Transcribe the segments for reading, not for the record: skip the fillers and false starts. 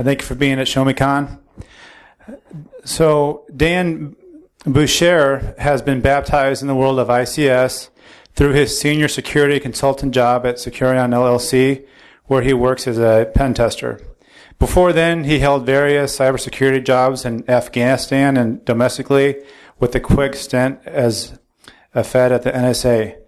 Thank you for being at ShowMeCon. So Dan Bougere has been baptized in the world of ICS through his senior security consultant job at Securion LLC, where he works as a pen tester. Before then, he held various cybersecurity jobs in Afghanistan and domestically, with a quick stint as a Fed at the NSA.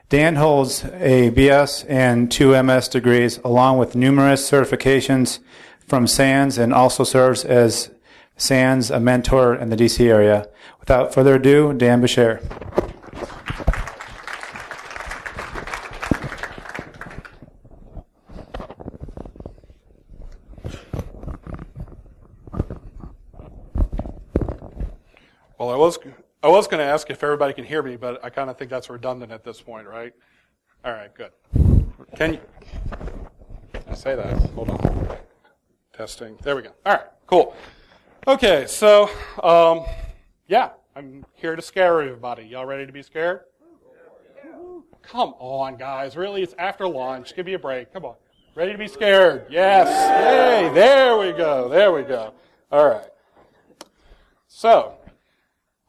Dan holds a BS and 2 MS degrees, along with numerous certifications from SANS, and also serves as SANS, a mentor in the DC area. Without further ado, Dan Bougere. Well, I was going to ask if everybody can hear me, but I kind of think that's redundant at this point, right? All right, good. Can you I say that? Hold on. Testing. There we go. All right, cool. Okay, so, yeah, I'm here to scare everybody. Y'all ready to be scared? Come on, guys. Really, it's after lunch. Give me a break. Come on. Ready to be scared? Yes. Yay. There we go. There we go. All right. So,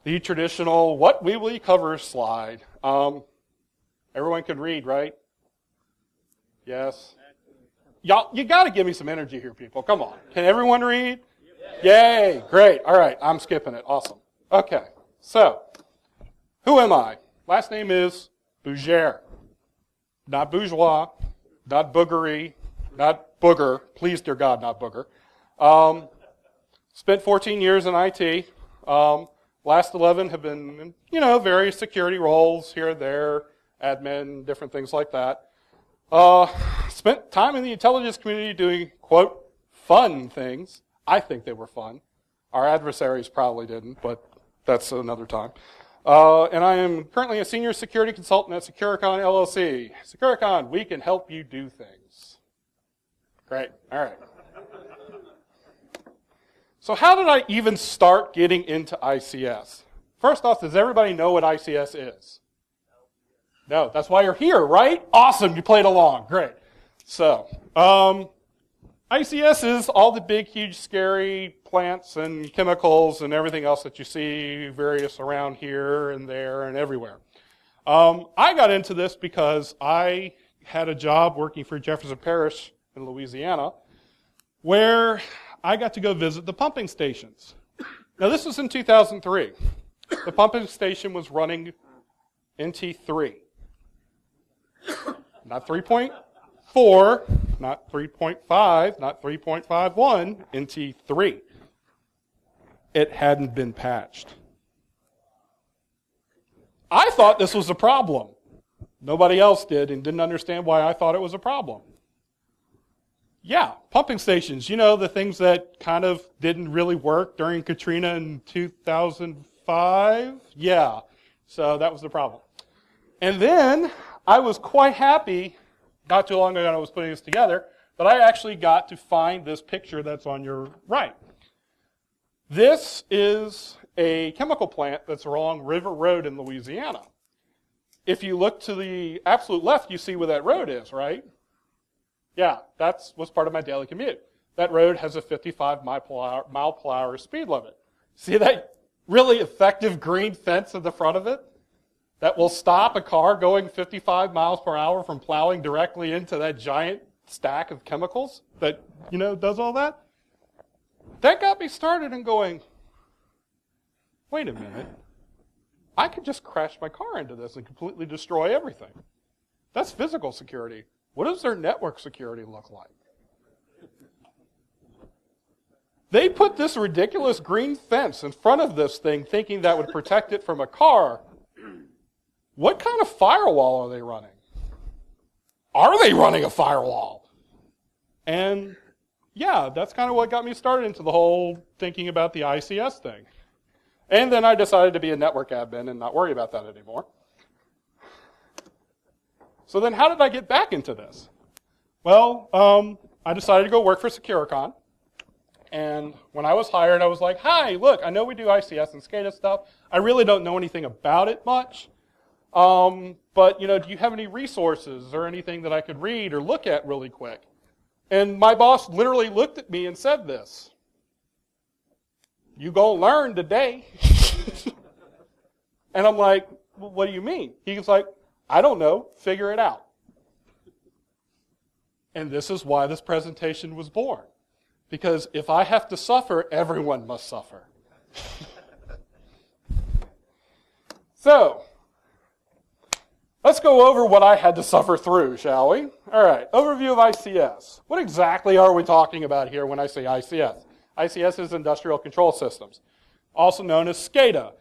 the traditional what we will cover slide. Everyone can read, right? Yes. Y'all, you got to give me some energy here, people. Come on. Can everyone read? Yay. Great. All right. I'm skipping it. Awesome. Okay. So, who am I? Last name is Bougere. Not bourgeois. Not bougere. Not booger. Please, dear God, not booger. Spent 14 years in IT. Last 11 have been, various security roles here and there, admin, different things like that. Spent time in the intelligence community doing, quote, fun things. I think they were fun. Our adversaries probably didn't, but that's another time. And I am currently a senior security consultant at SecuriCon LLC. SecuriCon, we can help you do things. Great. All right. So how did I even start getting into ICS? First off, does everybody know what ICS is? No, that's why you're here, right? Awesome, you played along. Great. So, ICS is all the big, huge, scary plants and chemicals and everything else that you see various around here and there and everywhere. I got into this because I had a job working for Jefferson Parish in Louisiana where I got to go visit the pumping stations. Now, this was in 2003. The pumping station was running NT3. Not 3.4, not 3.5, not 3.51, NT3. It hadn't been patched. I thought this was a problem. Nobody else did and didn't understand why I thought it was a problem. Yeah, pumping stations, the things that kind of didn't really work during Katrina in 2005. Yeah, so that was the problem. And then I was quite happy, not too long ago when I was putting this together, that I actually got to find this picture that's on your right. This is a chemical plant that's along River Road in Louisiana. If you look to the absolute left, you see where that road is, right? Yeah, that was part of my daily commute. That road has a 55 mile per hour speed limit. See that really effective green fence in the front of it? That will stop a car going 55 miles per hour from plowing directly into that giant stack of chemicals that, does all that? That got me started in going, wait a minute. I could just crash my car into this and completely destroy everything. That's physical security. What does their network security look like? They put this ridiculous green fence in front of this thing thinking that would protect it from a car. What kind of firewall are they running? Are they running a firewall? And yeah, that's kind of what got me started into the whole thinking about the ICS thing. And then I decided to be a network admin and not worry about that anymore. So then how did I get back into this? Well, I decided to go work for SecuriCon. And when I was hired, I was like, hi, look, I know we do ICS and SCADA stuff. I really don't know anything about it much. But, do you have any resources or anything that I could read or look at really quick? And my boss literally looked at me and said this. You gonna learn today. And I'm like, well, what do you mean? He's like, I don't know. Figure it out. And this is why this presentation was born. Because if I have to suffer, everyone must suffer. So, let's go over what I had to suffer through, shall we? All right, overview of ICS. What exactly are we talking about here when I say ICS? ICS is Industrial Control Systems, also known as SCADA.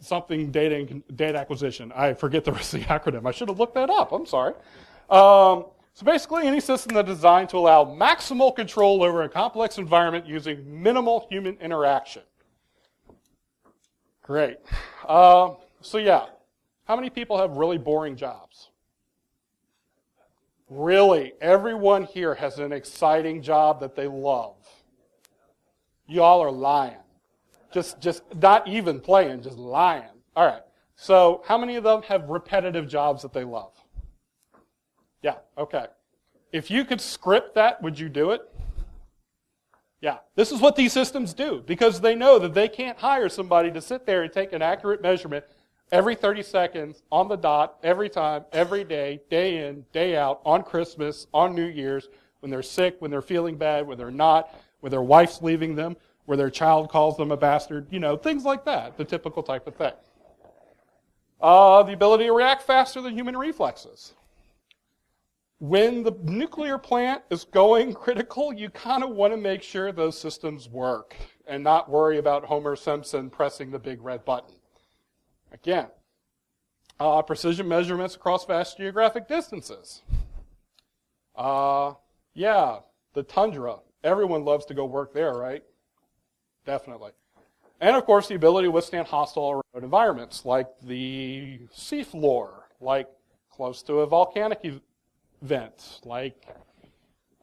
Something data acquisition. I forget the rest of the acronym. I should have looked that up. I'm sorry. So basically, any system that's designed to allow maximal control over a complex environment using minimal human interaction. Great. So yeah, how many people have really boring jobs? Really, everyone here has an exciting job that they love. Y'all are lying. Just not even playing, just lying. All right. So how many of them have repetitive jobs that they love? Yeah, okay. If you could script that, would you do it? Yeah. This is what these systems do because they know that they can't hire somebody to sit there and take an accurate measurement every 30 seconds on the dot, every time, every day, day in, day out, on Christmas, on New Year's, when they're sick, when they're feeling bad, when they're not, when their wife's leaving them, where their child calls them a bastard, things like that, the typical type of thing. The ability to react faster than human reflexes. When the nuclear plant is going critical, you kind of want to make sure those systems work and not worry about Homer Simpson pressing the big red button. Again, precision measurements across vast geographic distances. Yeah, the tundra. Everyone loves to go work there, right? Definitely. And of course, the ability to withstand hostile or remote environments, like the seafloor, like close to a volcanic event, like,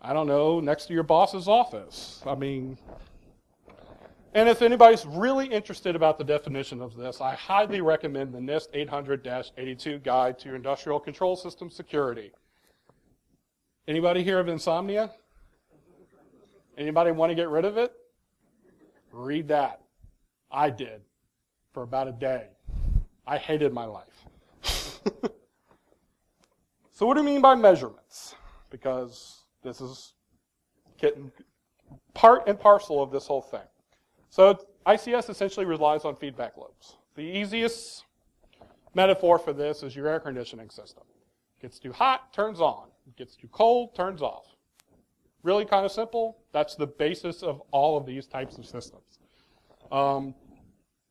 I don't know, next to your boss's office. And if anybody's really interested about the definition of this, I highly recommend the NIST 800-82 Guide to Industrial Control System Security. Anybody here have insomnia? Anybody want to get rid of it? Read that. I did for about a day. I hated my life. So what do you mean by measurements? Because this is getting part and parcel of this whole thing. So ICS essentially relies on feedback loops. The easiest metaphor for this is your air conditioning system. It gets too hot, turns on. It gets too cold, turns off. Really kind of simple. That's the basis of all of these types of systems.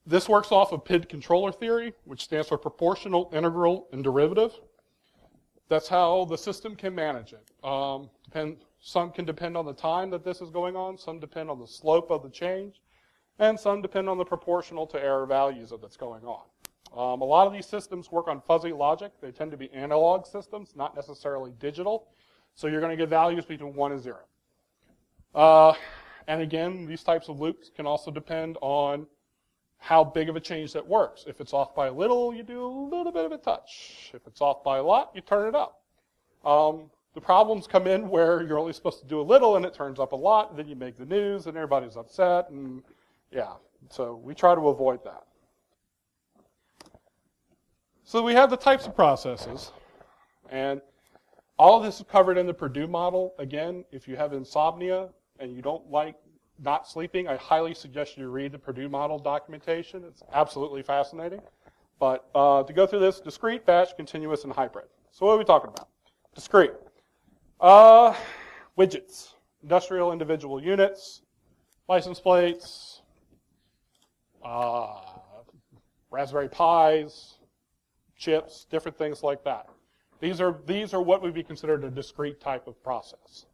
This works off of PID controller theory, which stands for proportional, integral, and derivative. That's how the system can manage it. Some can depend on the time that this is going on, some depend on the slope of the change, and some depend on the proportional to error values of that's going on. A lot of these systems work on fuzzy logic. They tend to be analog systems, not necessarily digital. So you're going to get values between 1 and 0. And again, these types of loops can also depend on how big of a change that works. If it's off by a little, you do a little bit of a touch. If it's off by a lot, you turn it up. The problems come in where you're only supposed to do a little and it turns up a lot, and then you make the news and everybody's upset, and yeah. So we try to avoid that. So we have the types of processes, and all of this is covered in the Purdue model. Again, if you have insomnia and you don't like not sleeping, I highly suggest you read the Purdue model documentation. It's absolutely fascinating. But to go through this, discrete, batch, continuous, and hybrid. So what are we talking about? Discrete. Widgets, industrial individual units, license plates, Raspberry Pis, chips, different things like that. These are what would be considered a discrete type of process.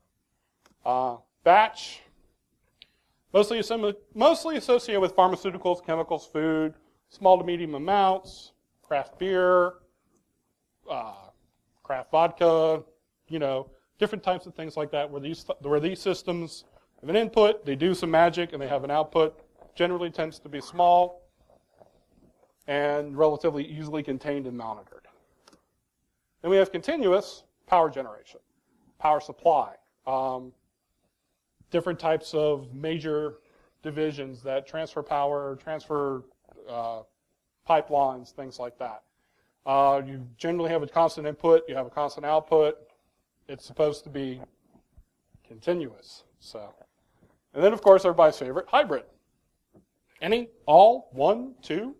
Batch, mostly associated with pharmaceuticals, chemicals, food, small to medium amounts, craft beer, craft vodka, different types of things like that, where these systems have an input, they do some magic, and they have an output. Generally tends to be small and relatively easily contained and monitored. Then we have continuous power generation, power supply, different types of major divisions that transfer power, transfer pipelines, things like that. You generally have a constant input, you have a constant output. It's supposed to be continuous. And then, of course, everybody's favorite, hybrid. Any, all, one, two.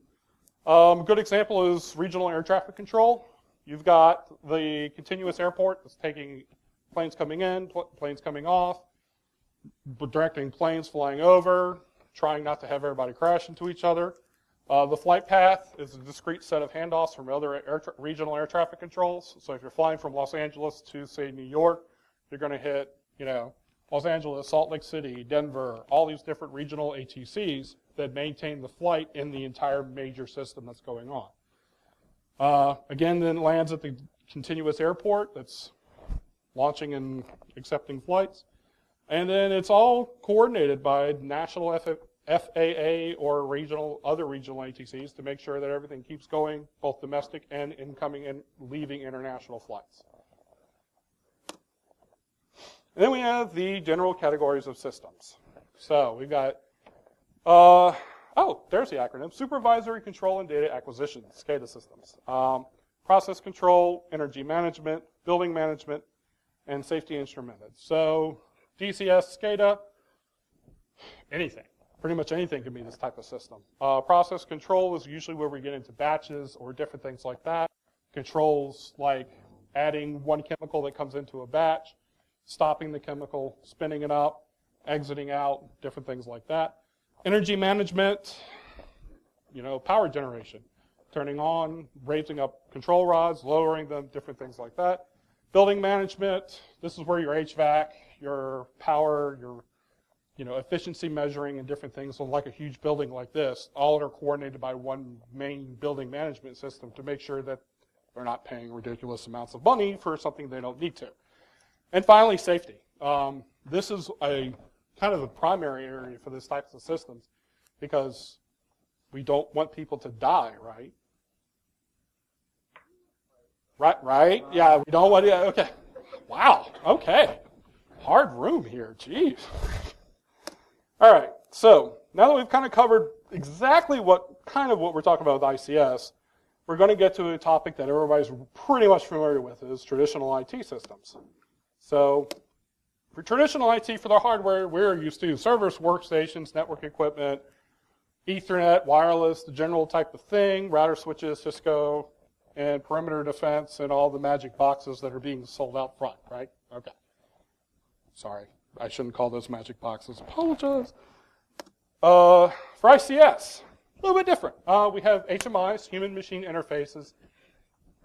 A good example is regional air traffic control. You've got the continuous airport that's taking planes coming in, planes coming off, directing planes flying over, trying not to have everybody crash into each other. The flight path is a discrete set of handoffs from other regional air traffic controls. So if you're flying from Los Angeles to, say, New York, you're going to hit, Los Angeles, Salt Lake City, Denver, all these different regional ATCs that maintain the flight in the entire major system that's going on. Again, then lands at the continuous airport that's launching and accepting flights. And then it's all coordinated by national FAA or other regional ATCs to make sure that everything keeps going, both domestic and incoming and leaving international flights. And then we have the general categories of systems. So we've got, there's the acronym, Supervisory Control and Data Acquisition, SCADA systems. Process control, energy management, building management, and safety instrumented. So DCS, SCADA, anything. Pretty much anything can be this type of system. Process control is usually where we get into batches or different things like that. Controls like adding one chemical that comes into a batch, stopping the chemical, spinning it up, exiting out, different things like that. Energy management, power generation, turning on, raising up control rods, lowering them, different things like that. Building management, this is where your HVAC, your power, your efficiency measuring and different things. So like a huge building like this, all are coordinated by one main building management system to make sure that they're not paying ridiculous amounts of money for something they don't need to. And finally, safety. This is a kind of a primary area for this types of systems because we don't want people to die, right? Right? Yeah, we don't want to, okay. Wow, okay. Hard room here, geez. All right, so now that we've kind of covered exactly what we're talking about with ICS, we're going to get to a topic that everybody's pretty much familiar with, is traditional IT systems. So for traditional IT, for the hardware, we're used to servers, workstations, network equipment, Ethernet, wireless, the general type of thing, router switches, Cisco, and perimeter defense, and all the magic boxes that are being sold out front, right? Okay. Sorry, I shouldn't call those magic boxes. Apologize. For ICS, a little bit different. We have HMIs, human-machine interfaces.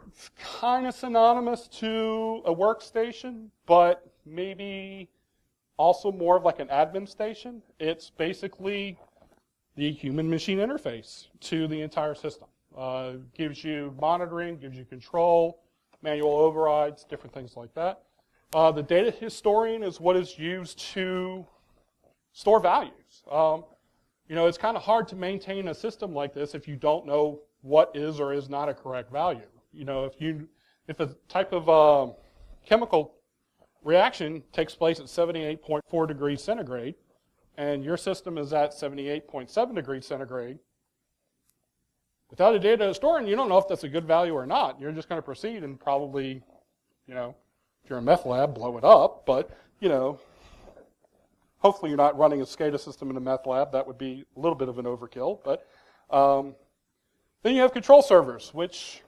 It's kind of synonymous to a workstation, but maybe also more of like an admin station. It's basically the human-machine interface to the entire system. Gives you monitoring, gives you control, manual overrides, different things like that. The data historian is what is used to store values. It's kind of hard to maintain a system like this if you don't know what is or is not a correct value. If a type of chemical reaction takes place at 78.4 degrees centigrade, and your system is at 78.7 degrees centigrade, without a data historian, you don't know if that's a good value or not. You're just going to proceed and probably, if you're a meth lab, blow it up. But, hopefully you're not running a SCADA system in a meth lab. That would be a little bit of an overkill. But then you have control servers, which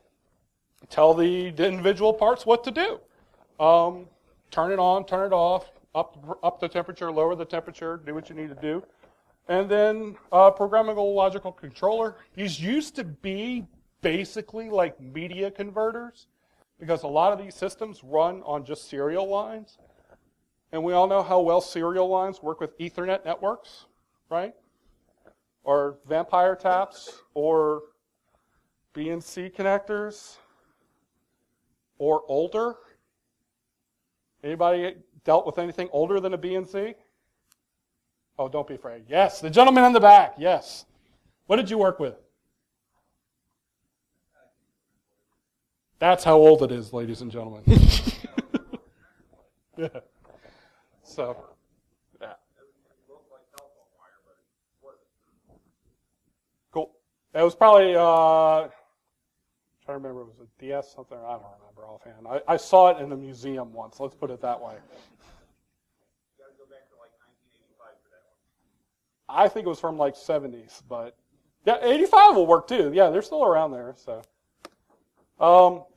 tell the individual parts what to do. Turn it on, turn it off, up the temperature, lower the temperature, do what you need to do. And then programmable logical controller. These used to be basically like media converters because a lot of these systems run on just serial lines. And we all know how well serial lines work with Ethernet networks, right? Or vampire taps, or BNC connectors, or older. Anybody dealt with anything older than a BNC? Oh, don't be afraid. Yes, the gentleman in the back, yes. What did you work with? That's how old it is, ladies and gentlemen. Yeah. So, yeah. Cool. It was probably, trying to remember, was it DS something? I don't remember offhand. I saw it in a museum once, let's put it that way. You gotta go back to like 1985 for that one. I think it was from like 70s, but yeah, 85 will work too. Yeah, they're still around there. So,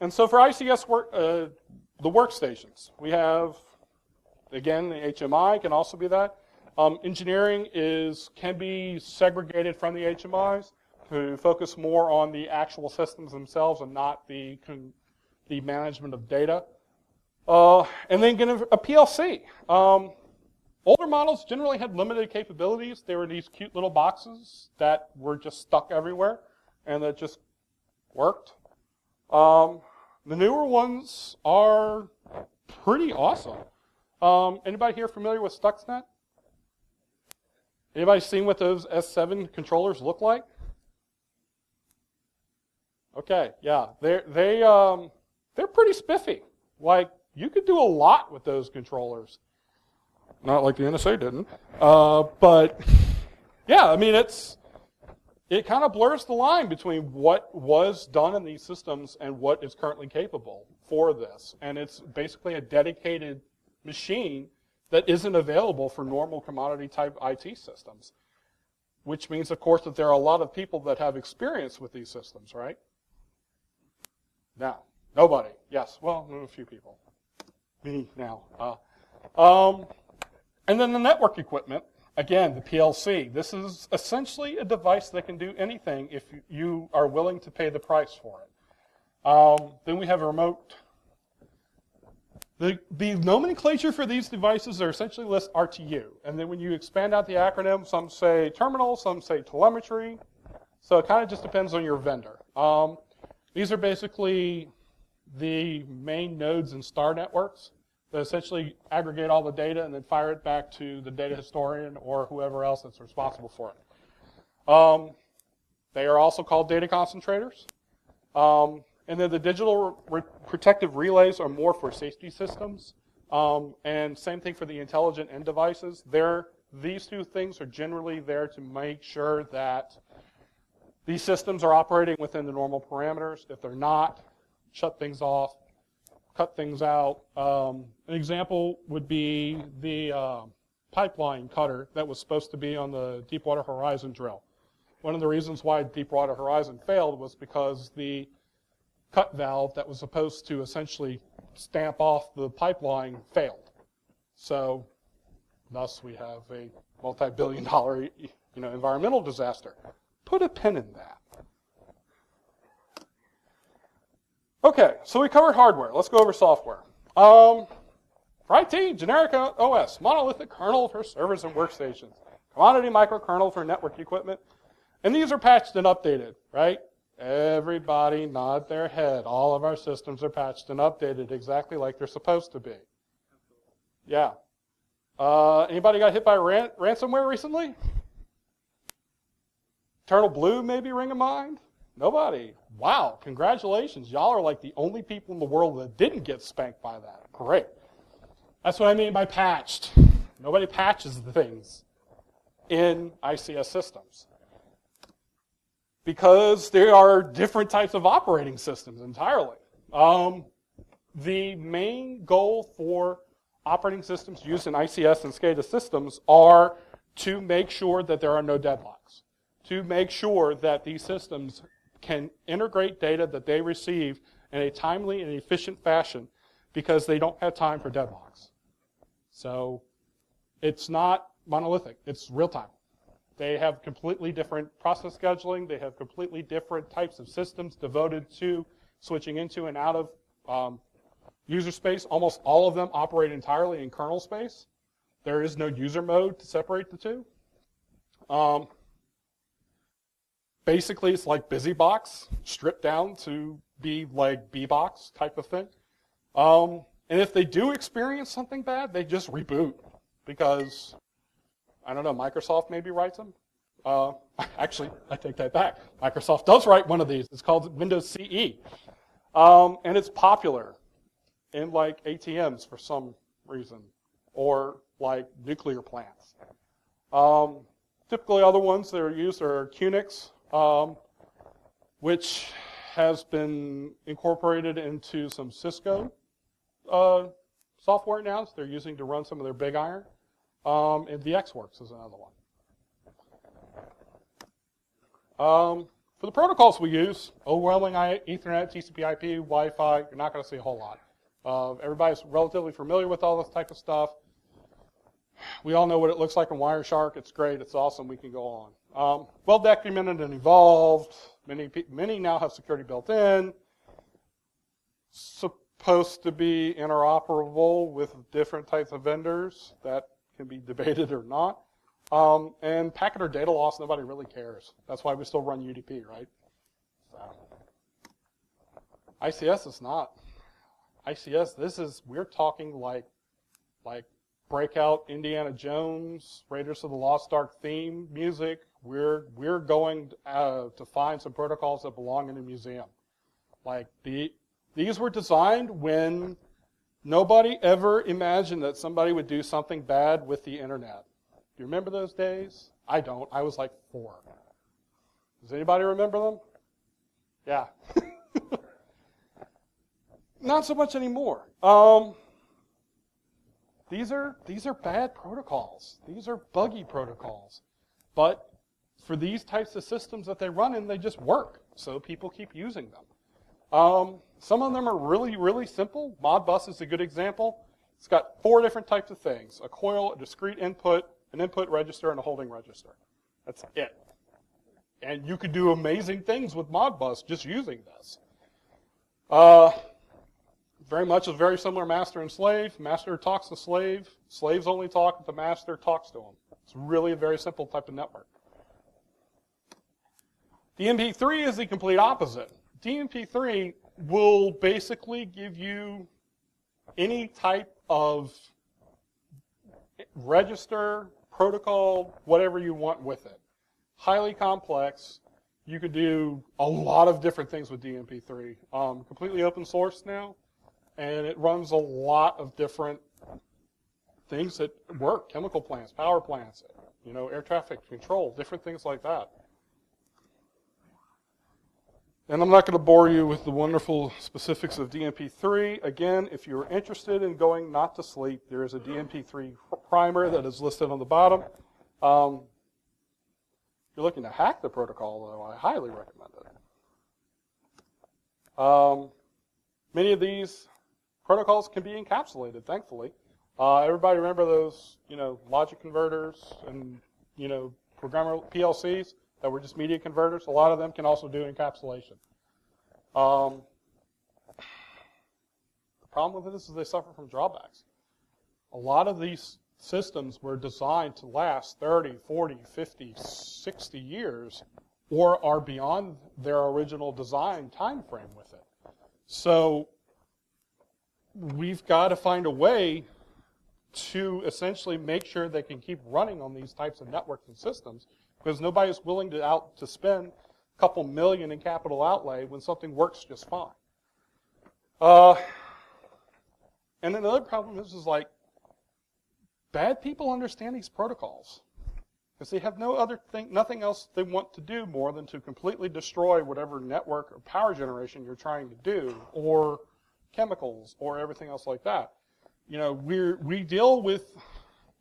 and so for ICS work, the workstations, we have, again, the HMI can also be that. Engineering can be segregated from the HMIs to focus more on the actual systems themselves and not the management of data. And then get a PLC. Older models generally had limited capabilities. They were these cute little boxes that were just stuck everywhere and that just worked. The newer ones are pretty awesome. Anybody here familiar with Stuxnet? Anybody seen what those S7 controllers look like? Okay, yeah, they're pretty spiffy. Like, you could do a lot with those controllers. Not like the NSA didn't, but yeah, I mean it kind of blurs the line between what was done in these systems and what is currently capable for this, and it's basically a dedicated machine that isn't available for normal commodity type IT systems, which means, of course, that there are a lot of people that have experience with these systems, right? Now, nobody. Yes, well, a few people. Me now. And then the network equipment, again, the PLC. This is essentially a device that can do anything if you are willing to pay the price for it. Then we have a remote. The nomenclature for these devices are essentially list RTU. And then when you expand out the acronym, some say terminal, some say telemetry. So it kind of just depends on your vendor. These are basically the main nodes in star networks that essentially aggregate all the data and then fire it back to the data historian or whoever else that's responsible for it. They are also called data concentrators. And then the digital protective relays are more for safety systems. And same thing for the intelligent end devices. These two things are generally there to make sure that these systems are operating within the normal parameters. If they're not, shut things off, cut things out. An example would be the pipeline cutter that was supposed to be on the Deepwater Horizon drill. One of the reasons why Deepwater Horizon failed was because the cut valve that was supposed to essentially stamp off the pipeline failed. So, thus we have a multi-billion-dollar, environmental disaster. Put a pin in that. Okay, so we covered hardware. Let's go over software. For IT, generic OS, monolithic kernel for servers and workstations, commodity microkernel for network equipment, and these are patched and updated, right? Everybody nod their head. All of our systems are patched and updated exactly like they're supposed to be. Yeah. Anybody got hit by ransomware recently? Eternal Blue maybe ring a mind? Nobody. Wow, congratulations. Y'all are like the only people in the world that didn't get spanked by that. Great. That's what I mean by patched. Nobody patches the things in ICS systems, because there are different types of operating systems entirely. The main goal for operating systems used in ICS and SCADA systems are to make sure that there are no deadlocks, to make sure that these systems can integrate data that they receive in a timely and efficient fashion, because they don't have time for deadlocks. So it's not monolithic, it's real time. They have completely different process scheduling. They have completely different types of systems devoted to switching into and out of user space. Almost all of them operate entirely in kernel space. There is no user mode to separate the two. Basically, it's like BusyBox, stripped down to be like BBox type of thing. And if they do experience something bad, they just reboot, because I don't know, Microsoft maybe writes them. Actually, I take that back. Microsoft does write one of these. It's called Windows CE. And it's popular in like ATMs for some reason, or like nuclear plants. Typically other ones that are used are QNX, which has been incorporated into some Cisco software now. So they're using to run some of their big iron. And VxWorks is another one. For the protocols we use, overwhelming Ethernet, TCP/IP, Wi-Fi, you're not going to see a whole lot. Everybody's relatively familiar with all this type of stuff. We all know what it looks like in Wireshark. It's great. It's awesome. We can go on. Well documented and evolved. Many now have security built in. Supposed to be interoperable with different types of vendors. That can be debated or not. And packet or data loss, nobody really cares. That's why we still run UDP, right? So. ICS is not. ICS, we're talking like breakout Indiana Jones, Raiders of the Lost Ark theme music. We're going to find some protocols that belong in a museum. Like these were designed when nobody ever imagined that somebody would do something bad with the internet. Do you remember those days? I don't. I was like 4. Does anybody remember them? Yeah. Not so much anymore. These are bad protocols. These are buggy protocols. But for these types of systems that they run in, they just work. So people keep using them. Some of them are really, really simple. Modbus is a good example. It's got 4 different types of things: a coil, a discrete input, an input register, and a holding register. That's it. And you could do amazing things with Modbus just using this. Very much a very similar master and slave. Master talks to slave. Slaves only talk if the master talks to them. It's really a very simple type of network. DMP3 is the complete opposite. DMP3 will basically give you any type of register, protocol, whatever you want with it. Highly complex. You could do a lot of different things with DMP3. Completely open source now, and it runs a lot of different things that work. Chemical plants, power plants, air traffic control, different things like that. And I'm not going to bore you with the wonderful specifics of DMP3. Again, if you're interested in going not to sleep, there is a DMP3 primer that is listed on the bottom. If you're looking to hack the protocol, though, I highly recommend it. Many of these protocols can be encapsulated, thankfully. Everybody remember those, logic converters and, programmer PLCs that were just media converters? A lot of them can also do encapsulation. The problem with this is they suffer from drawbacks. A lot of these systems were designed to last 30, 40, 50, 60 years, or are beyond their original design time frame with it. So we've got to find a way to essentially make sure they can keep running on these types of networks and systems, because nobody's willing to spend a couple million in capital outlay when something works just fine. And another problem is like, bad people understand these protocols because they have nothing else they want to do more than to completely destroy whatever network or power generation you're trying to do, or chemicals, or everything else like that. We deal with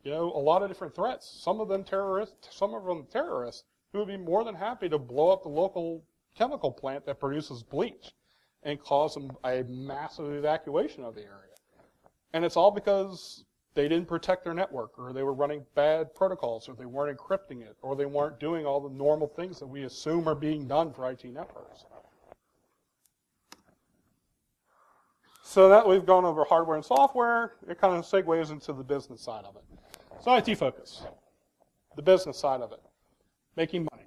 a lot of different threats. Some of them terrorists, who would be more than happy to blow up the local chemical plant that produces bleach and cause a massive evacuation of the area. And it's all because they didn't protect their network, or they were running bad protocols, or they weren't encrypting it, or they weren't doing all the normal things that we assume are being done for IT networks. So that we've gone over hardware and software, it kind of segues into the business side of it. So IT focus, the business side of it, making money.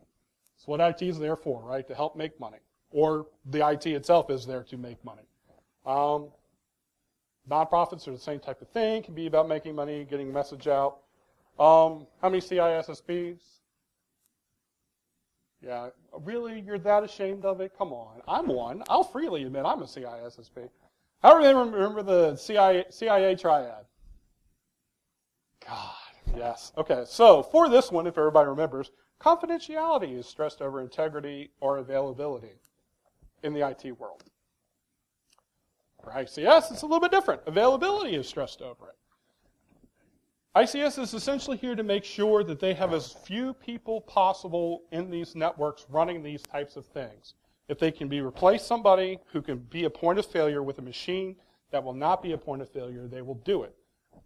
That's what IT is there for, right? To help make money. Or the IT itself is there to make money. Nonprofits are the same type of thing. Can be about making money, getting a message out. How many CISSPs? Yeah, really? You're that ashamed of it? Come on. I'm one. I'll freely admit I'm a CISSP. How do you remember the CIA triad? God, yes. Okay, so for this one, if everybody remembers, confidentiality is stressed over integrity or availability in the IT world. For ICS, it's a little bit different. Availability is stressed over it. ICS is essentially here to make sure that they have as few people possible in these networks running these types of things. If they can replace somebody who can be a point of failure with a machine that will not be a point of failure, they will do it.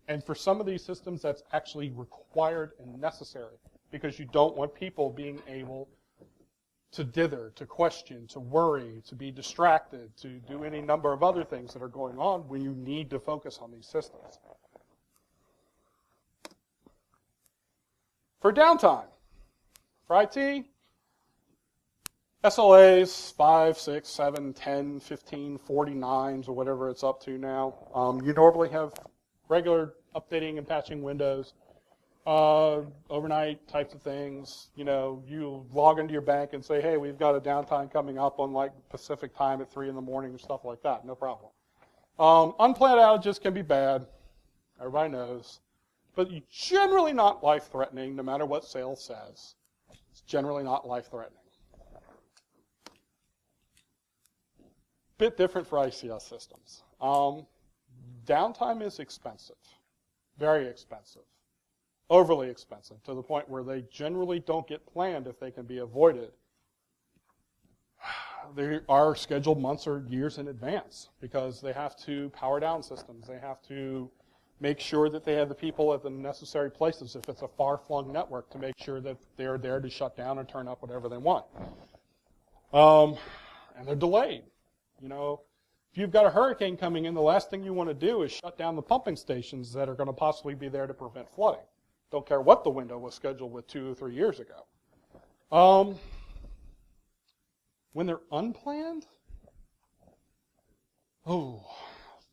And for some of these systems, that's actually required and necessary because you don't want people being able to dither, to question, to worry, to be distracted, to do any number of other things that are going on when you need to focus on these systems. For downtime, for IT, SLAs 5, 6, 7, 10, 15, 49s, or whatever it's up to now. You normally have regular updating and patching windows, overnight types of things. You know, you log into your bank and say, hey, we've got a downtime coming up on like Pacific time at 3 in the morning or stuff like that. No problem. Unplanned outages can be bad. Everybody knows. But generally not life-threatening, no matter what sales says. It's generally not life-threatening. Bit different for ICS systems. Downtime is expensive, very expensive, overly expensive, to the point where they generally don't get planned if they can be avoided. They are scheduled months or years in advance because they have to power down systems. They have to make sure that they have the people at the necessary places if it's a far-flung network to make sure that they're there to shut down and turn up whatever they want. And they're delayed. You know, if you've got a hurricane coming in, the last thing you want to do is shut down the pumping stations that are going to possibly be there to prevent flooding. Don't care what the window was scheduled with 2 or 3 years ago. When they're unplanned,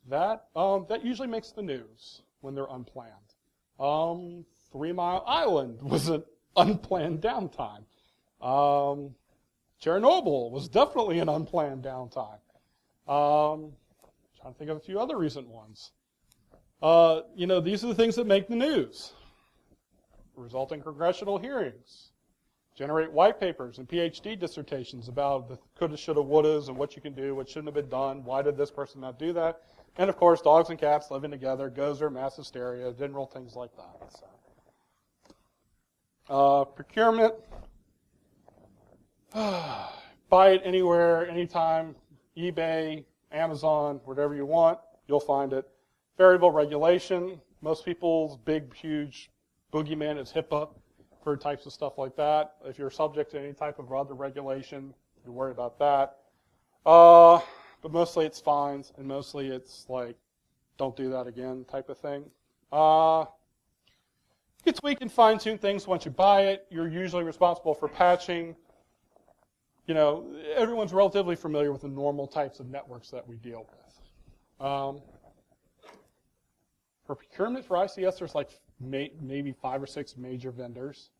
that usually makes the news when they're unplanned. 3 Mile Island was an unplanned downtime. Chernobyl was definitely an unplanned downtime. Trying to think of a few other recent ones. You know, these are the things that make the news. Resulting congressional hearings. Generate white papers and PhD dissertations about the coulda, shoulda, wouldas and what you can do, what shouldn't have been done, why did this person not do that. And, of course, dogs and cats living together, gozer, mass hysteria, general things like that. So. Procurement. Buy it anywhere, anytime. eBay, Amazon, whatever you want, you'll find it. Variable regulation. Most people's big, huge boogeyman is HIPAA for types of stuff like that. If you're subject to any type of other regulation, you worry about that. But mostly it's fines, and mostly it's like, don't do that again type of thing. You can tweak and fine-tune things once you buy it. You're usually responsible for patching. You know, everyone's relatively familiar with the normal types of networks that we deal with. For procurement for ICS, there's like maybe 5 or 6 major vendors,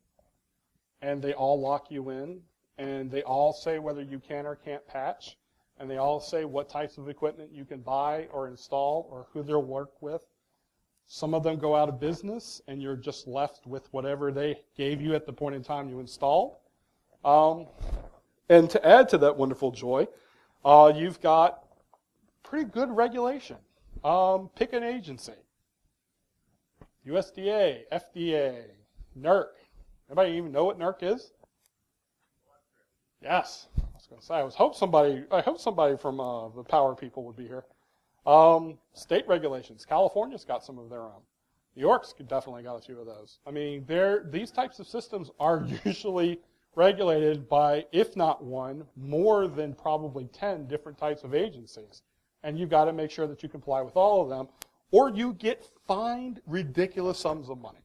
and they all lock you in, and they all say whether you can or can't patch, and they all say what types of equipment you can buy or install or who they'll work with. Some of them go out of business, and you're just left with whatever they gave you at the point in time you installed. And to add to that wonderful joy, you've got pretty good regulation. Pick an agency. USDA, FDA, NERC. Anybody even know what NERC is? Yes. I was going to say, I hope somebody from the power people would be here. State regulations. California's got some of their own. New York's definitely got a few of those. I mean, these types of systems are usually regulated by, if not one, more than probably 10 different types of agencies. And you've got to make sure that you comply with all of them, or you get fined ridiculous sums of money.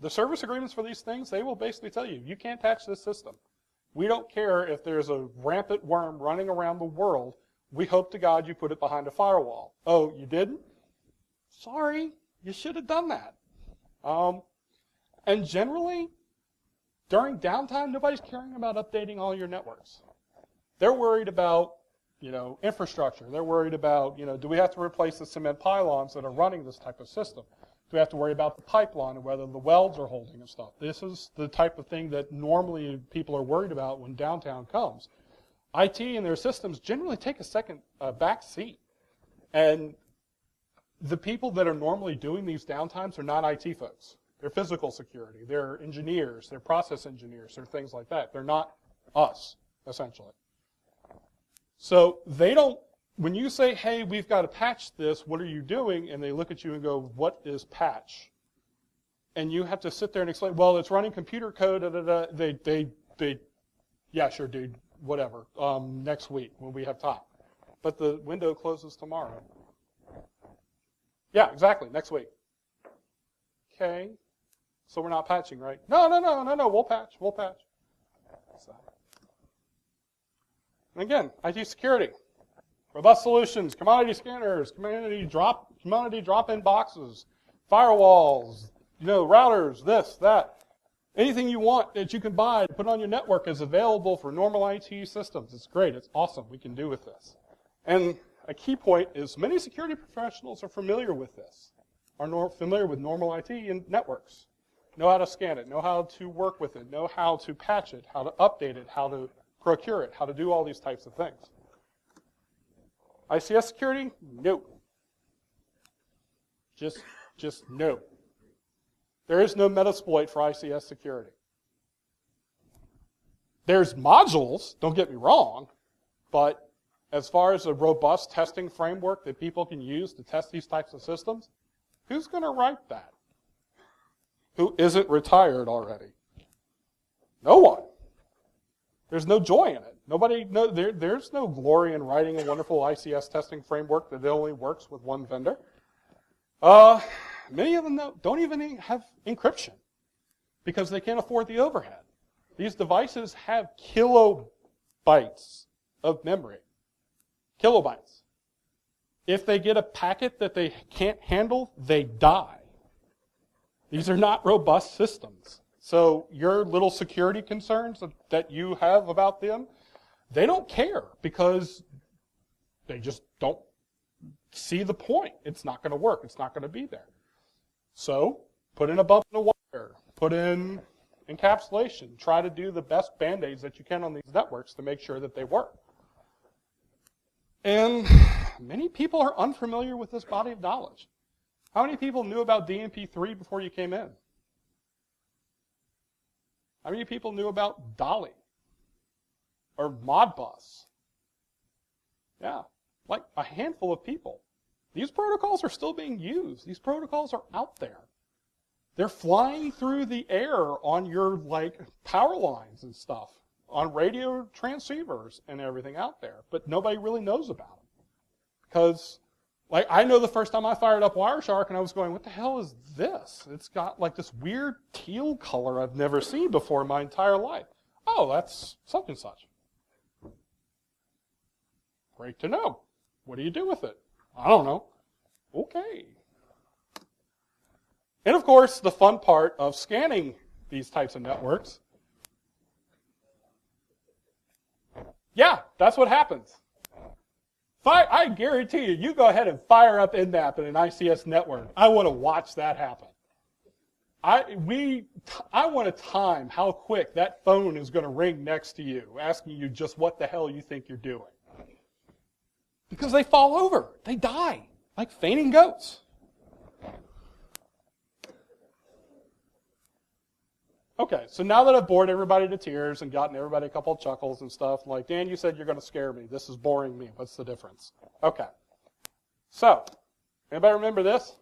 The service agreements for these things, they will basically tell you, you can't patch this system. We don't care if there's a rampant worm running around the world. We hope to God you put it behind a firewall. Oh, you didn't? Sorry, you should have done that. And generally, During downtime, nobody's caring about updating all your networks. They're worried about, infrastructure. They're worried about, do we have to replace the cement pylons that are running this type of system? Do we have to worry about the pipeline and whether the welds are holding and stuff? This is the type of thing that normally people are worried about when downtime comes. IT and their systems generally take a back seat. And the people that are normally doing these downtimes are not IT folks. They're physical security. They're engineers. They're process engineers. They're things like that. They're not us, essentially. So they don't, when you say, hey, we've got to patch this, what are you doing? And they look at you and go, what is patch? And you have to sit there and explain, well, it's running computer code. Yeah, sure, dude, whatever. Next week when we have time. But the window closes tomorrow. Yeah, exactly, next week. Okay, so we're not patching, right? No, we'll patch. So. And again, IT security, robust solutions, commodity scanners, commodity drop-in boxes, firewalls, routers, this, that. Anything you want that you can buy to put on your network is available for normal IT systems. It's great. It's awesome. We can do with this. And a key point is many security professionals are familiar with this, are familiar with normal IT and networks, know how to scan it, know how to work with it, know how to patch it, how to update it, how to procure it, how to do all these types of things. ICS security? No. Just no. There is no Metasploit for ICS security. There's modules, don't get me wrong, but as far as a robust testing framework that people can use to test these types of systems, who's going to write that? Who isn't retired already? No one. There's no joy in it. There's no glory in writing a wonderful ICS testing framework that only works with one vendor. Many of them don't even have encryption because they can't afford the overhead. These devices have kilobytes of memory. Kilobytes. If they get a packet that they can't handle, they die. These are not robust systems. So your little security concerns that you have about them, they don't care because they just don't see the point. It's not going to work. It's not going to be there. So put in a bump in the wire. Put in encapsulation. Try to do the best Band-Aids that you can on these networks to make sure that they work. And many people are unfamiliar with this body of knowledge. How many people knew about DMP3 before you came in? How many people knew about Dolly or Modbus? Yeah, like a handful of people. These protocols are still being used. These protocols are out there. They're flying through the air on your power lines and stuff, on radio transceivers and everything out there, but nobody really knows about them. Because, I know the first time I fired up Wireshark and I was going, what the hell is this? It's got this weird teal color I've never seen before in my entire life. Oh, that's such and such. Great to know. What do you do with it? I don't know. Okay. And of course, the fun part of scanning these types of networks. Yeah, that's what happens. I guarantee you go ahead and fire up NNAP in an ICS network. I want to watch that happen. I want to time how quick that phone is going to ring next to you, asking you just what the hell you think you're doing. Because they fall over. They die like fainting goats. Okay, so now that I've bored everybody to tears and gotten everybody a couple of chuckles and stuff, Dan, you said you're going to scare me. This is boring me. What's the difference? Okay. So, anybody remember this?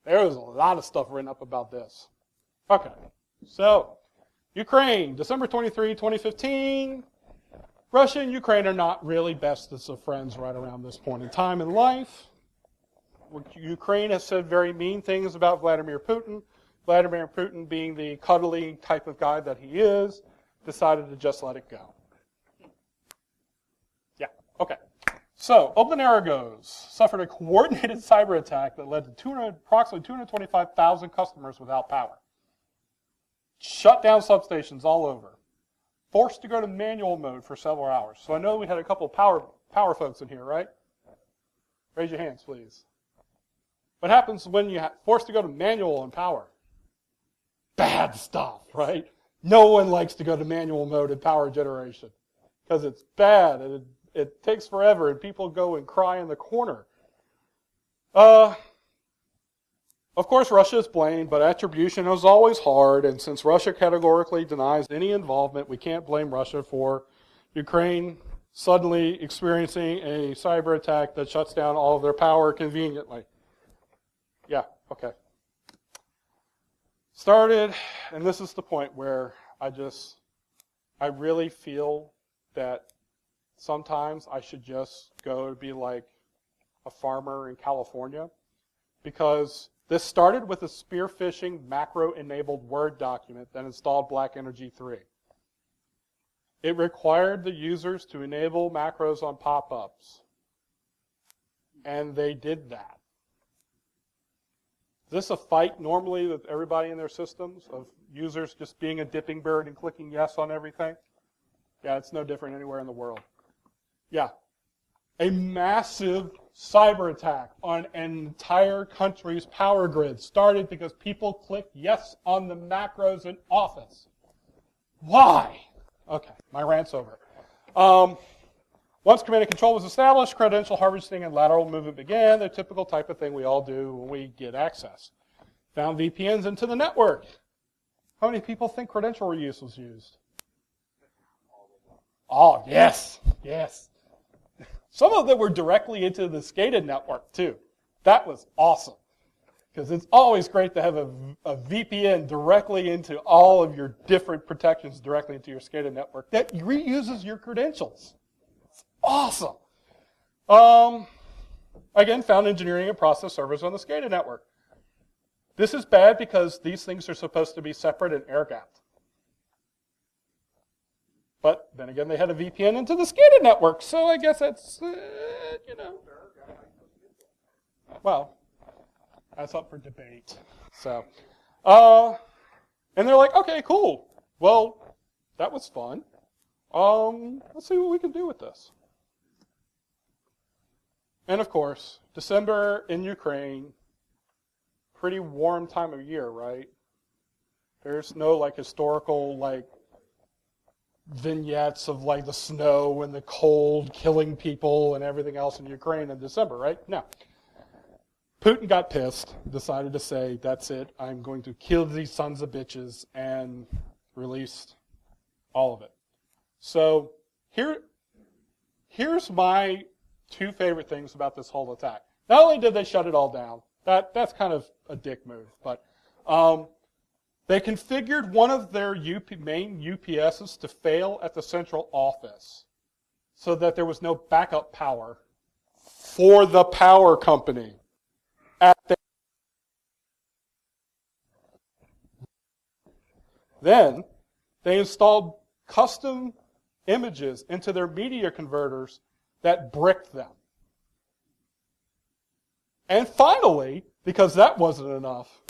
There was a lot of stuff written up about this. Okay. So, Ukraine, December 23, 2015. Russia and Ukraine are not really bestest of friends right around this point in time in life. Ukraine has said very mean things about Vladimir Putin. Vladimir Putin, being the cuddly type of guy that he is, decided to just let it go. Yeah, okay. So, Open Aragos suffered a coordinated cyber attack that led to approximately 225,000 customers without power. shut down substations all over, forced to go to manual mode for several hours. So I know we had a couple power folks in here, right? Raise your hands, please. What happens when you're forced to go to manual and power? Bad stuff, right? No one likes to go to manual mode in power generation because it's bad and it takes forever and people go and cry in the corner. Of course, Russia is blamed, but attribution is always hard, and since Russia categorically denies any involvement, we can't blame Russia for Ukraine suddenly experiencing a cyber attack that shuts down all of their power conveniently. Yeah, okay. Started, and this is the point where I really feel that sometimes I should just go to be like a farmer in California, because this started with a spearphishing macro-enabled Word document that installed Black Energy 3. It required the users to enable macros on pop-ups, and they did that. Is this a fight normally with everybody in their systems, of users just being a dipping bird and clicking yes on everything? Yeah, it's no different anywhere in the world. Yeah. A massive cyber attack on an entire country's power grid started because people clicked yes on the macros in Office. Why? Okay, my rant's over. Once command and control was established, credential harvesting and lateral movement began, the typical type of thing we all do when we get access. Found VPNs into the network. How many people think credential reuse was used? Oh, yes, yes. Some of them were directly into the SCADA network, too. That was awesome, because it's always great to have a VPN directly into all of your different protections directly into your SCADA network that reuses your credentials. It's awesome. Again, found engineering and process servers on the SCADA network. This is bad because these things are supposed to be separate and air-gapped. But then again, they had a VPN into the SCADA network, so I guess that's, well, that's up for debate. So, and they're like, okay, cool. Well, that was fun. Let's see what we can do with this. And of course, December in Ukraine, pretty warm time of year, right? There's no historical vignettes of the snow and the cold killing people and everything else in Ukraine in December, right? No. Putin got pissed, decided to say, that's it, I'm going to kill these sons of bitches, and released all of it. So here's my two favorite things about this whole attack. Not only did they shut it all down, that's kind of a dick move, but they configured one of their main UPSs to fail at the central office so that there was no backup power for the power company. Then they installed custom images into their media converters that bricked them. And finally, because that wasn't enough,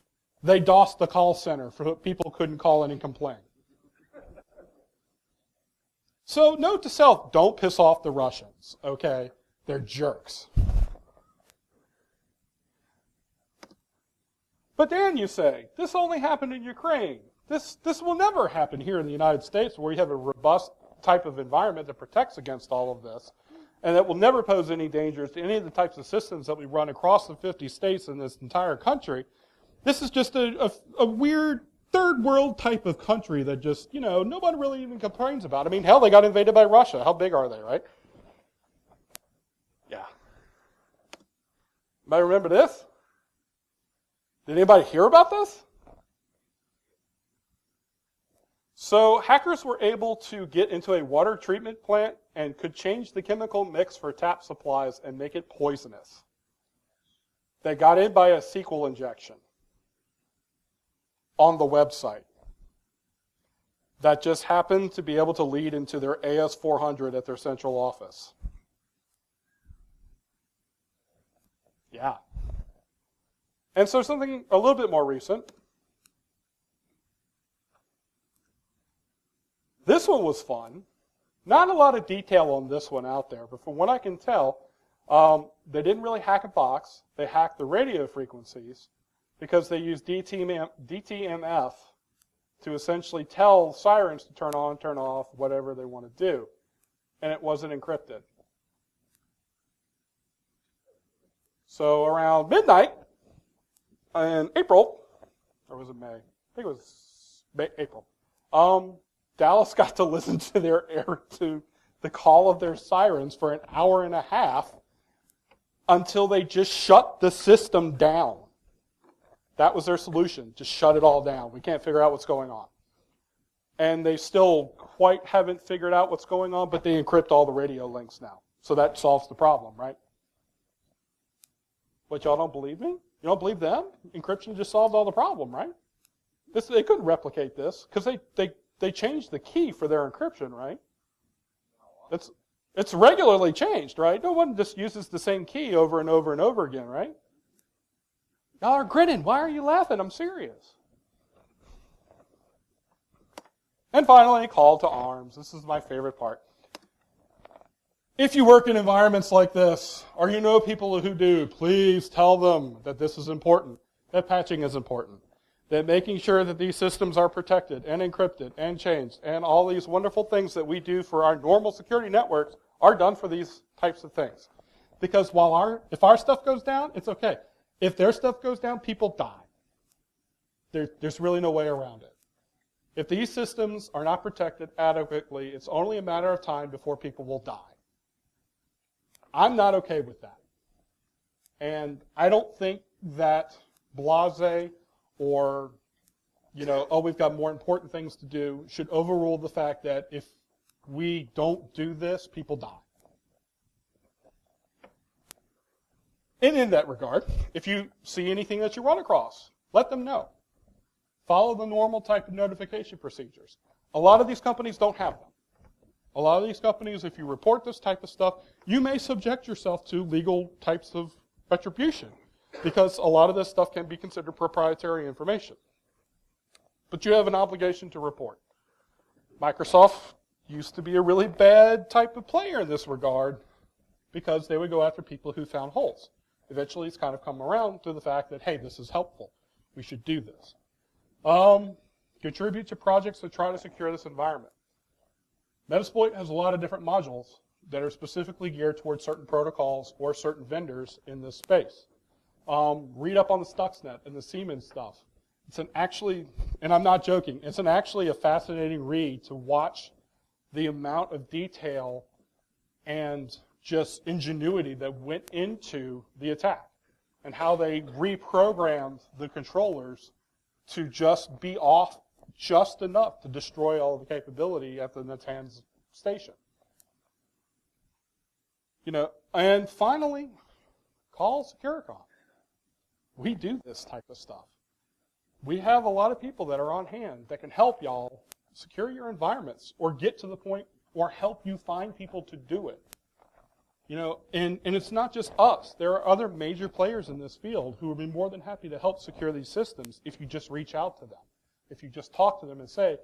they DOSed the call center so people couldn't call in and complain. So note to self, don't piss off the Russians, okay? They're jerks. But then you say, this only happened in Ukraine. This will never happen here in the United States, where you have a robust type of environment that protects against all of this, and that will never pose any dangers to any of the types of systems that we run across the 50 states in this entire country. This is just a weird third world type of country that just, nobody really even complains about. I mean, hell, they got invaded by Russia. How big are they, right? Yeah. Anybody remember this? Did anybody hear about this? So hackers were able to get into a water treatment plant and could change the chemical mix for tap supplies and make it poisonous. They got in by a SQL injection on the website. That just happened to be able to lead into their AS400 at their central office. Yeah. And so something a little bit more recent. This one was fun. Not a lot of detail on this one out there, but from what I can tell, they didn't really hack a box. They hacked the radio frequencies because they used DTMF to essentially tell sirens to turn on, turn off, whatever they want to do. And it wasn't encrypted. So around midnight in April, or was it May? I think it was April. Dallas got to listen to to the call of their sirens for an hour and a half until they just shut the system down. That was their solution. Just shut it all down. We can't figure out what's going on. And they still quite haven't figured out what's going on, but they encrypt all the radio links now. So that solves the problem, right? But y'all don't believe me? You don't believe them? Encryption just solved all the problem, right? They couldn't replicate this because they changed the key for their encryption, right? It's regularly changed, right? No one just uses the same key over and over and over again, right? Y'all are grinning. Why are you laughing? I'm serious. And finally, call to arms. This is my favorite part. If you work in environments like this, or you know people who do, please tell them that this is important, that patching is important, that making sure that these systems are protected and encrypted and changed, and all these wonderful things that we do for our normal security networks are done for these types of things. Because if our stuff goes down, it's okay. If their stuff goes down, people die. There's really no way around it. If these systems are not protected adequately, it's only a matter of time before people will die. I'm not okay with that. And I don't think that blase or, we've got more important things to do should overrule the fact that if we don't do this, people die. And in that regard, if you see anything that you run across, let them know. Follow the normal type of notification procedures. A lot of these companies don't have them. A lot of these companies, if you report this type of stuff, you may subject yourself to legal types of retribution because a lot of this stuff can be considered proprietary information. But you have an obligation to report. Microsoft used to be a really bad type of player in this regard because they would go after people who found holes. Eventually, it's kind of come around to the fact that, hey, this is helpful. We should do this. Contribute to projects to try to secure this environment. Metasploit has a lot of different modules that are specifically geared towards certain protocols or certain vendors in this space. Read up on the Stuxnet and the Siemens stuff. It's and I'm not joking, it's actually a fascinating read to watch the amount of detail and just ingenuity that went into the attack and how they reprogrammed the controllers to just be off just enough to destroy all of the capability at the Natanz station. And finally, call SecureCon. We do this type of stuff. We have a lot of people that are on hand that can help y'all secure your environments or get to the point or help you find people to do it. And it's not just us. There are other major players in this field who would be more than happy to help secure these systems if you just reach out to them. If you just talk to them and say,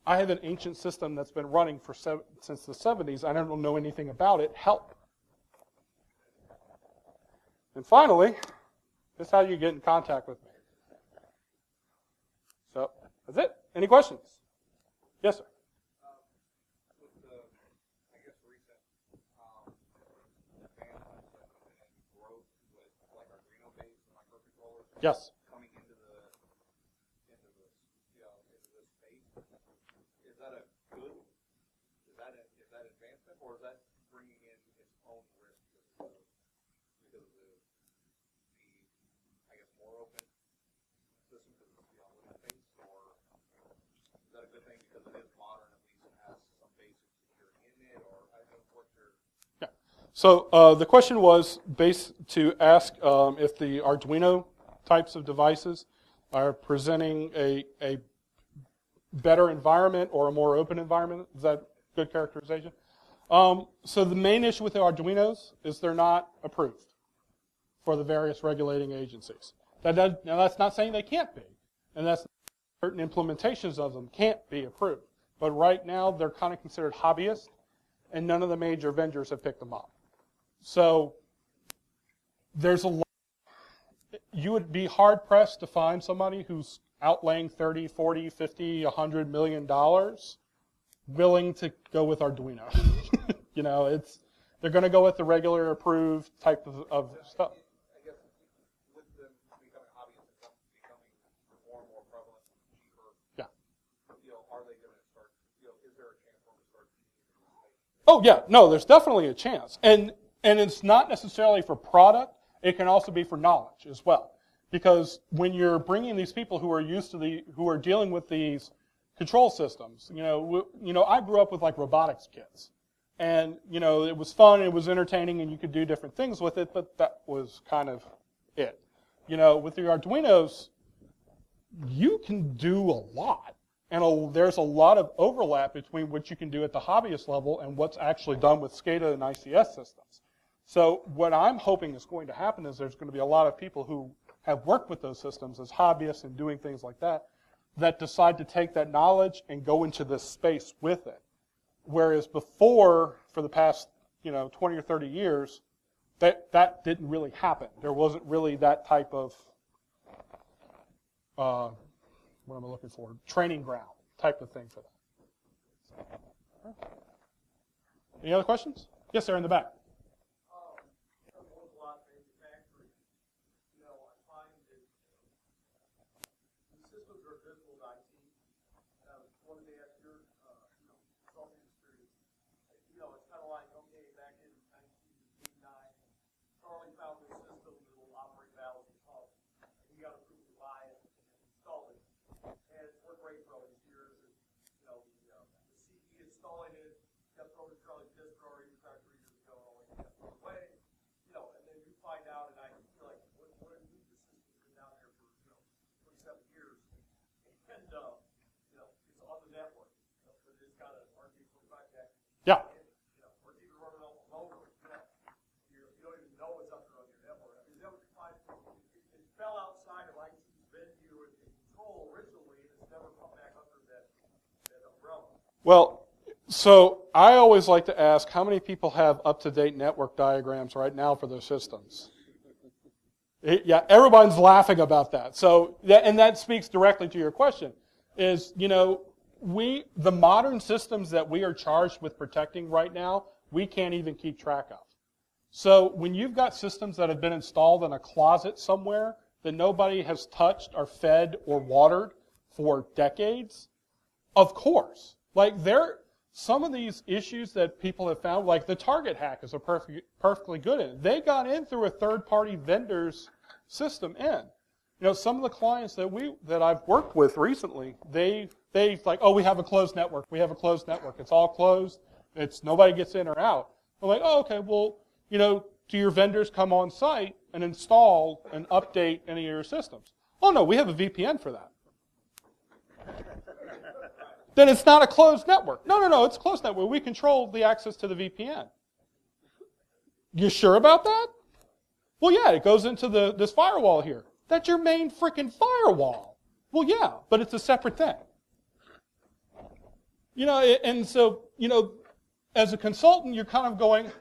I have an ancient system that's been running since the 70s. I don't know anything about it. Help. And finally, this is how you get in contact with me. So, that's it. Any questions? Yes, sir. With the, recent advancements and growth with like Arduino-based microcontrollers Yes. coming into this space, is that a good? Is that advancement, or is that bringing in its own risk because of the more open system because of limit space, or is that a good thing because it is modern, at least it has some basic security in it, or what's your... Yeah. So the question was based to ask if the Arduino types of devices are presenting a better environment or a more open environment. Is that good characterization? So the main issue with the Arduinos is they're not approved for the various regulating agencies. Now that's not saying they can't be, and that's certain implementations of them can't be approved. but right now they're kind of considered hobbyists, and none of the major vendors have picked them up. So there's a lot. You would be hard-pressed to find somebody who's outlaying $30, $40, $50, $100 million willing to go with Arduino. You know, they're going to go with the regular approved type of stuff. I guess with them becoming hobbyists and becoming more and more prevalent and cheaper, Yeah. you know, are they going to start, you know, is there a chance for them to start using? Oh, yeah. No, there's definitely a chance. And it's not necessarily for product. It can also be for knowledge as well. Because when you're bringing these people who are used to who are dealing with these control systems, you know, I grew up with like robotics kits. And, you know, it was fun, it was entertaining, and you could do different things with it, but that was kind of it. You know, with the Arduinos, you can do a lot. And there's a lot of overlap between what you can do at the hobbyist level and what's actually done with SCADA and ICS systems. So what I'm hoping is going to happen is there's going to be a lot of people who have worked with those systems as hobbyists and doing things like that decide to take that knowledge and go into this space with it. Whereas before, for the past, 20 or 30 years, that didn't really happen. There wasn't really that type of, what am I looking for? Training ground type of thing for that. Any other questions? Yes, sir, in the back. Yeah. Well, so I always like to ask, how many people have up-to-date network diagrams right now for their systems? Yeah, everyone's laughing about that. So, and that speaks directly to your question, is, the modern systems that we are charged with protecting right now, we can't even keep track of. So when you've got systems that have been installed in a closet somewhere that nobody has touched or fed or watered for decades, of course. Like some of these issues that people have found, like the Target hack is a perfectly good in. They got in through a third-party vendor's system in. Some of the clients that I've worked with recently, they like, oh, we have a closed network. We have a closed network. It's all closed. Nobody gets in or out. I'm like, oh, okay, well, do your vendors come on site and install and update any of your systems? Oh, no, we have a VPN for that. Then it's not a closed network. No, it's a closed network. We control the access to the VPN. You sure about that? Well, yeah, it goes into this firewall here. That's your main freaking firewall. Well, yeah, but it's a separate thing. And so, as a consultant, you're kind of going,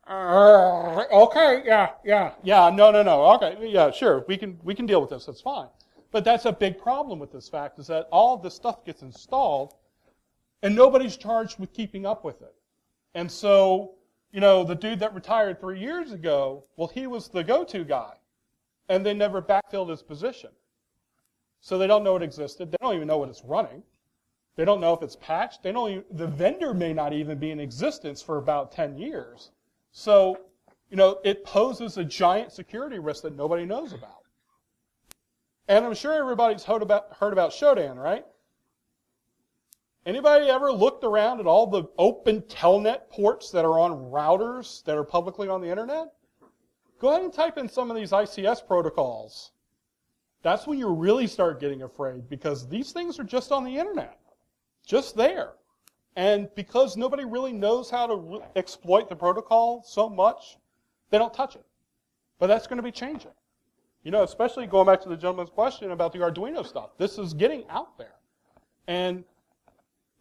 okay, yeah, no, okay, yeah, sure, we can deal with this, that's fine. But that's a big problem with this fact, is that all of this stuff gets installed, and nobody's charged with keeping up with it. And so, the dude that retired 3 years ago, well, he was the go-to guy, and they never backfilled his position. So they don't know it existed. They don't even know what it's running. They don't know if it's patched. The vendor may not even be in existence for about 10 years. So, it poses a giant security risk that nobody knows about. And I'm sure everybody's heard about Shodan, right? Anybody ever looked around at all the open telnet ports that are on routers that are publicly on the internet? Go ahead and type in some of these ICS protocols. That's when you really start getting afraid, because these things are just on the internet, just there. And because nobody really knows how to exploit the protocol so much, they don't touch it. But that's going to be changing. Especially going back to the gentleman's question about the Arduino stuff. This is getting out there. And,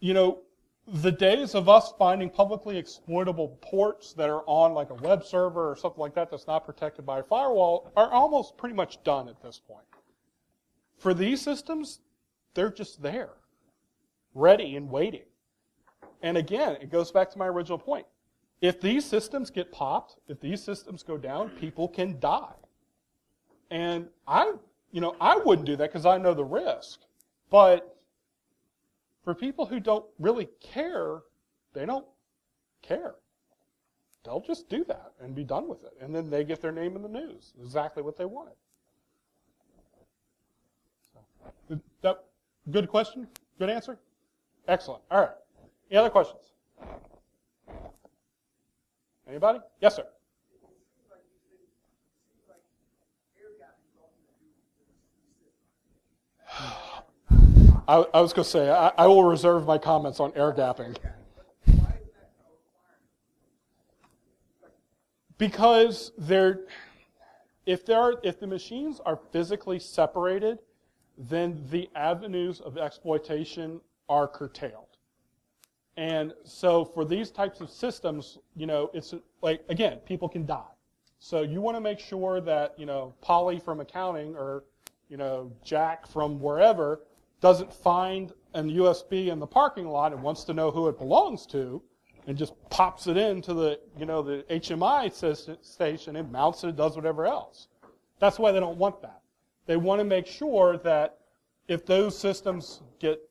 the days of us finding publicly exploitable ports that are on like a web server or something like that that's not protected by a firewall are almost pretty much done at this point. For these systems, they're just there, ready and waiting. And again, it goes back to my original point. If these systems get popped, if these systems go down, people can die. And I wouldn't do that because I know the risk. But for people who don't really care, they don't care. They'll just do that and be done with it. And then they get their name in the news. Exactly what they wanted. So, that good question? Good answer? Excellent. All right. Any other questions? Anybody? Yes, sir. I was going to say, I will reserve my comments on air gapping. Because if the machines are physically separated, then the avenues of exploitation are curtailed. And so for these types of systems, it's like, again, people can die. So you want to make sure that, Polly from accounting or, Jack from wherever doesn't find a USB in the parking lot and wants to know who it belongs to and just pops it into the HMI station and mounts it, does whatever else. That's why they don't want that. They want to make sure that if those systems get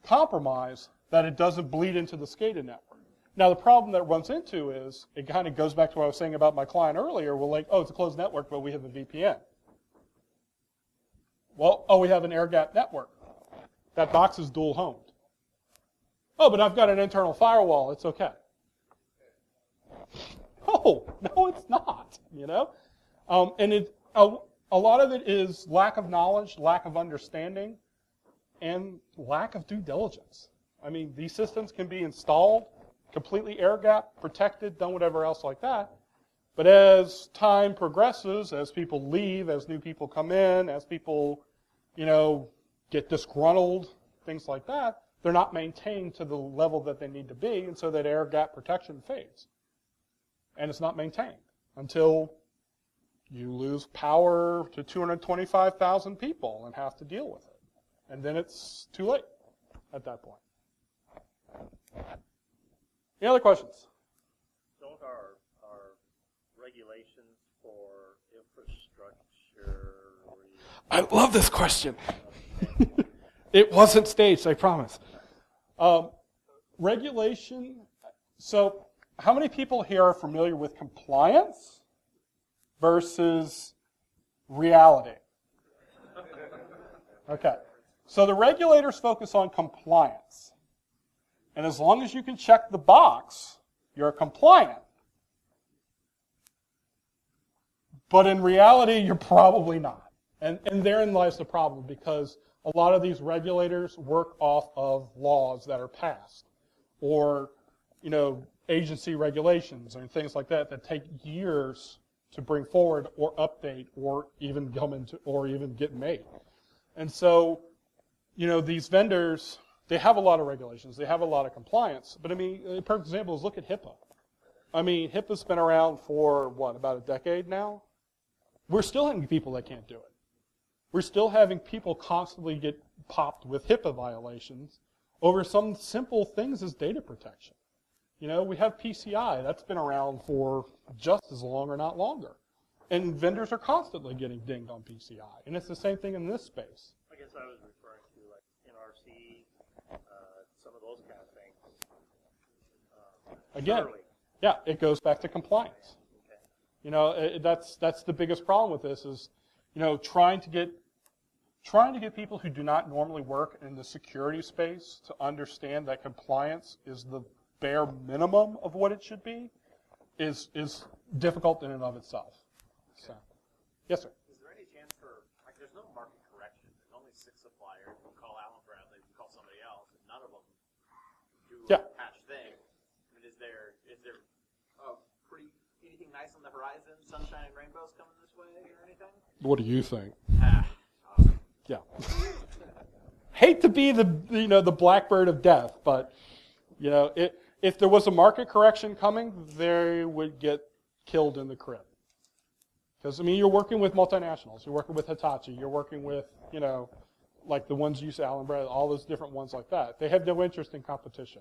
compromised, that it doesn't bleed into the SCADA network. Now, the problem that it runs into is, it kind of goes back to what I was saying about my client earlier. We're like, oh, it's a closed network, but we have a VPN. Well, we have an air-gapped network. That box is dual-homed. Oh, but I've got an internal firewall. It's okay. Oh, no, it's not, And a lot of it is lack of knowledge, lack of understanding, and lack of due diligence. I mean, these systems can be installed, completely air-gapped, protected, done whatever else like that. But as time progresses, as people leave, as new people come in, as people, get disgruntled, things like that, they're not maintained to the level that they need to be, and so that air-gap protection fades. And it's not maintained until you lose power to 225,000 people and have to deal with it. And then it's too late at that point. Any other questions? Don't our regulations for infrastructure... I love this question. It wasn't staged, I promise. Regulation. So how many people here are familiar with compliance versus reality? Okay. So the regulators focus on compliance. And as long as you can check the box, you're compliant. But in reality, you're probably not. And therein lies the problem, because a lot of these regulators work off of laws that are passed, or agency regulations and things like that take years to bring forward or update or even come into or even get made. And so, these vendors, they have a lot of regulations, they have a lot of compliance. But I mean, a perfect example is look at HIPAA. I mean, HIPAA's been around for about a decade now. We're still having people that can't do it. We're still having people constantly get popped with HIPAA violations over some simple things as data protection. We have PCI. That's been around for just as long or not longer. And vendors are constantly getting dinged on PCI. And it's the same thing in this space. I guess I was referring to like NRC, some of those kind of things. Again, yeah, it goes back to compliance. Okay. That's the biggest problem with this is, trying to get people who do not normally work in the security space to understand that compliance is the bare minimum of what it should be is difficult in and of itself. So, yes, sir. Is there any chance for, there's no market correction. There's only 6 suppliers. You can call Allen Bradley, you can call somebody else, and none of them do a patch thing. I mean, is there anything nice on the horizon? Sunshine and rainbows coming this way or anything? What do you think? Awesome. Yeah. hate to be the blackbird of death, but if there was a market correction coming, they would get killed in the crib. Because you're working with multinationals, you're working with Hitachi, you're working with like the ones you say, Allen Bradley, all those different ones like that. They have no interest in competition,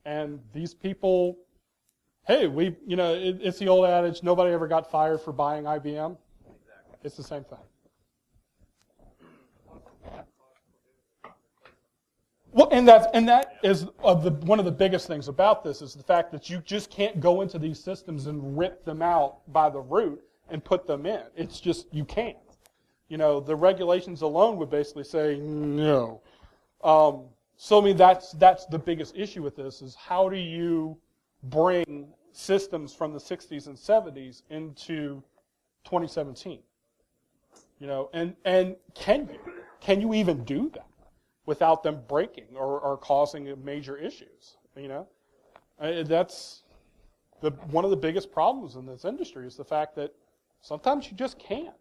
and these people, hey, it's the old adage: nobody ever got fired for buying IBM. Exactly. It's the same thing. Well, and that is one of the biggest things about this is the fact that you just can't go into these systems and rip them out by the root and put them in. It's just you can't. The regulations alone would basically say no. So that's the biggest issue with this is how do you bring systems from the 60s and 70s into 2017? And can you even do that without them breaking or causing major issues? That's one of the biggest problems in this industry is the fact that sometimes you just can't.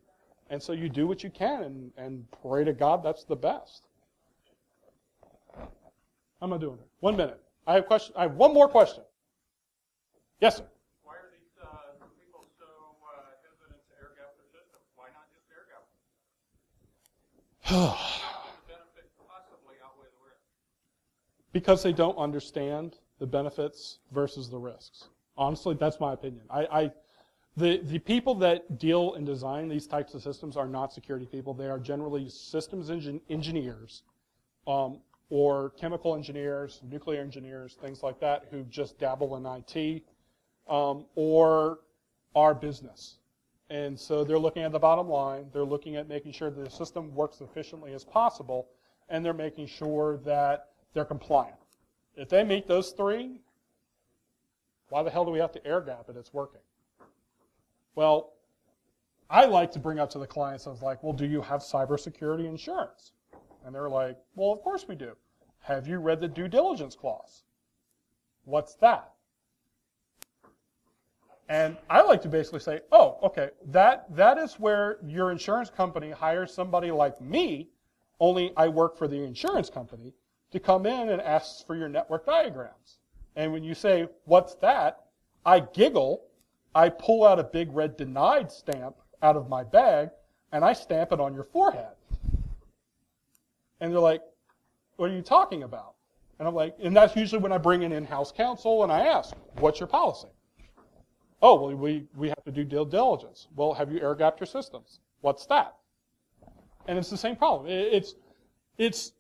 And so you do what you can and pray to God that's the best. How am I doing? 1 minute. I have one more question. Yes, sir. Why are these people so hesitant to air gap their system? Why not just air gap them? The benefit possibly outweigh the risk. Because they don't understand the benefits versus the risks. Honestly, that's my opinion. The people that deal and design these types of systems are not security people. They are generally systems engineers or chemical engineers, nuclear engineers, things like that, who just dabble in IT or are business. And so they're looking at the bottom line. They're looking at making sure that the system works efficiently as possible, and they're making sure that they're compliant. If they meet those three, why the hell do we have to air gap it? It's working. Well, I like to bring up to the clients, I was like, well, do you have cybersecurity insurance? And they're like, well, of course we do. Have you read the due diligence clause? What's that? And I like to basically say, oh, okay, that is where your insurance company hires somebody like me, only I work for the insurance company, to come in and ask for your network diagrams. And when you say, what's that? I giggle. I pull out a big red denied stamp out of my bag, and I stamp it on your forehead. And they're like, what are you talking about? And I'm like, and that's usually when I bring in in-house counsel, and I ask, what's your policy? Oh, well, we have to do due diligence. Well, have you air-gapped your systems? What's that? And it's the same problem. It's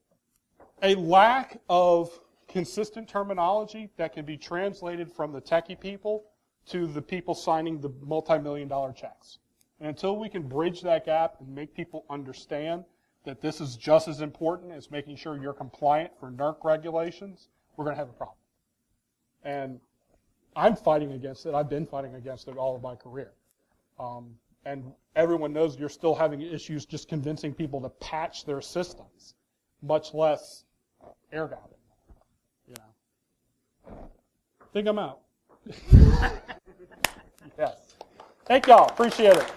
a lack of consistent terminology that can be translated from the techie people to the people signing the multi-million-dollar checks. And until we can bridge that gap and make people understand that this is just as important as making sure you're compliant for NERC regulations, we're going to have a problem. And I'm fighting against it. I've been fighting against it all of my career. And everyone knows you're still having issues just convincing people to patch their systems, much less air gap it. I think I'm out. Yes. Thank y'all. Appreciate it.